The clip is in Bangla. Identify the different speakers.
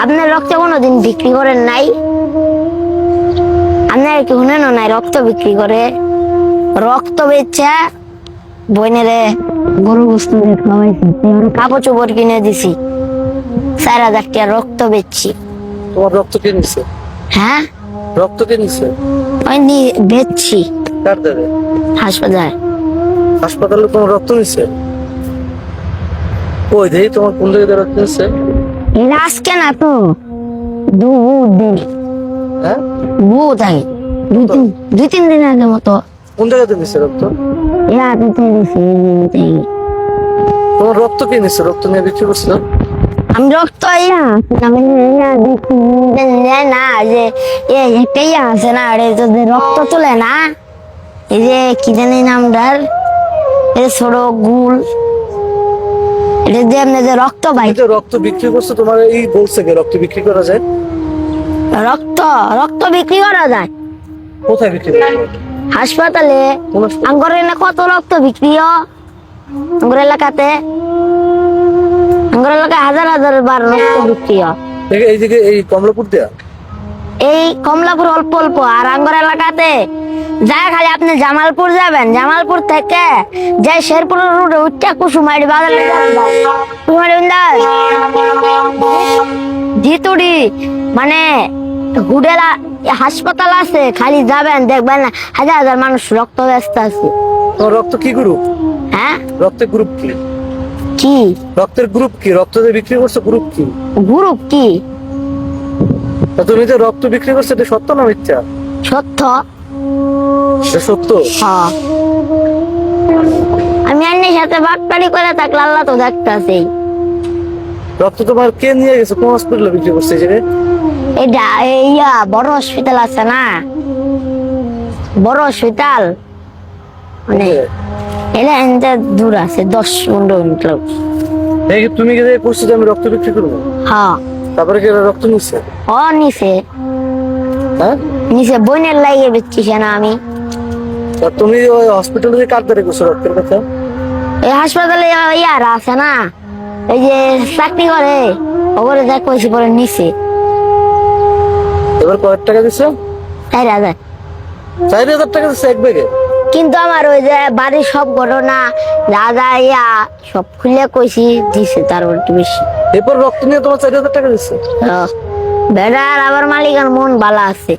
Speaker 1: আপনার রক্ত কোনোদিন বিক্রি করেন নাই? আপনার কি শুনেন নাই রক্ত বিক্রি করে? রক্ত বেচা বইনেরে গরু গোস্ত খাওয়াইছি, কাপড় চোপড় কিনে দিছি, 4,000 টাকা রক্ত বেচছি।
Speaker 2: তোমার রক্ত কে নিছে?
Speaker 1: হ্যাঁ,
Speaker 2: রক্ত কে নিছে?
Speaker 1: ওই বেচছি
Speaker 2: কার দেবে?
Speaker 1: হাসপাতাল।
Speaker 2: হাসপাতালে তোমার রক্ত নিছে? ওই দেখি তোমার কোন জায়গায় রক্ত নিছে?
Speaker 1: আজকে না তো দিন,
Speaker 2: হ্যাঁ,
Speaker 1: বহুত আগে, 2-3 দিন আগে মতো।
Speaker 2: কোন জায়গাতে নিছে রক্ত?
Speaker 1: আমি
Speaker 2: তোমার রক্ত কে নিছে? রক্ত নিয়ে বিক্রি করছিল?
Speaker 1: রক্ত না, যে একটাই আছে না, রক্ত তোলে না, এই যে কি জানি নামটার, ছোট গুল, এটা দিয়ে আপনি যে রক্ত পাই।
Speaker 2: যে রক্ত বিক্রি করছে তোমার এই বলছে কে রক্ত বিক্রি করা যায়?
Speaker 1: রক্ত রক্ত বিক্রি করা যায়
Speaker 2: কোথায় বিক্রি করা যায়?
Speaker 1: হাসপাতালে।
Speaker 2: কোন হাসপাতালে?
Speaker 1: আঙ্গর এনে কত রক্ত বিক্রি হয় আঙ্গর এলাকাতে, আঙ্গর এলাকায় হাজার হাজার বার রক্ত বিক্রি হয়।
Speaker 2: এইদিকে এই কমলাপুর দেয়া?
Speaker 1: এই কমলাপুর অল্প অল্প, আর আঙ্গর এলাকাতে যা খালি আপনি জামালপুর যাবেন, জামালপুর থেকে যে শেরপুর রোডে উঠটা কুসুমারি বাজারে জিতুড়ি মানে হুডেলা হাসপাতাল আছে, খালি যাবেন দেখবেন হাজার হাজার মানুষ রক্ত ব্যস্ত আছে।
Speaker 2: তোমার রক্ত কি গ্রুপ?
Speaker 1: হ্যাঁ,
Speaker 2: রক্তের গ্রুপ কি?
Speaker 1: কি
Speaker 2: রক্তের গ্রুপ কি? রক্ত যে বিক্রি করছে গ্রুপ কি?
Speaker 1: গ্রুপ কি?
Speaker 2: তা তুমি যে রক্ত বিক্রি করছো এটা সত্য না মিথ্যা?
Speaker 1: সত্য।
Speaker 2: এটা সত্য?
Speaker 1: হ্যাঁ, আমি আন্নের সাথে বাটপাড়ি করে থাকলে আল্লাহ তো দেখতেছেই।
Speaker 2: রক্ত তোমার কে নিয়ে গেছে? কোন হসপিটালে বিক্রি করছে এই জায়গায়?
Speaker 1: এটা ইয়া বড় হসপিটাল আছে না, বড় হসপিটাল মানে এটা এনতে দূর আছে, 10-15 মিনিট।
Speaker 2: তুমি কি যে করছো যে আমি রক্ত বিক্রি করবো?
Speaker 1: হ্যাঁ,
Speaker 2: তারপরে কি এরা রক্ত নিচ্ছে?
Speaker 1: ও নিচে
Speaker 2: হ্যাঁ,
Speaker 1: নিচে বইনের লাগিয়ে বেচছিস না আমি।
Speaker 2: তা তুমি ওই হসপিটালে যে কার দ্বারা করছো রক্তের কথা?
Speaker 1: এই হাসপাতালে ইয়ারা আছে না, এই যে চাকরি করে, ওগুলো দেখ কইছি পরে নিচে
Speaker 2: এবার কয়েক টাকা দিচ্ছে?
Speaker 1: 4,000।
Speaker 2: 4,000 টাকা দিচ্ছে এক ব্যাগে?
Speaker 1: কিন্তু আমার ওই যে বাড়ির সব ঘটনা যা যা ইয়া সব খুলে কইছি, দিছে তার একটু বেশি।
Speaker 2: এরপর রক্ত নিয়ে তোমার 4,000 টাকা দিচ্ছে?
Speaker 1: বেড়ার আবার মালিকের মন ভালো আছে।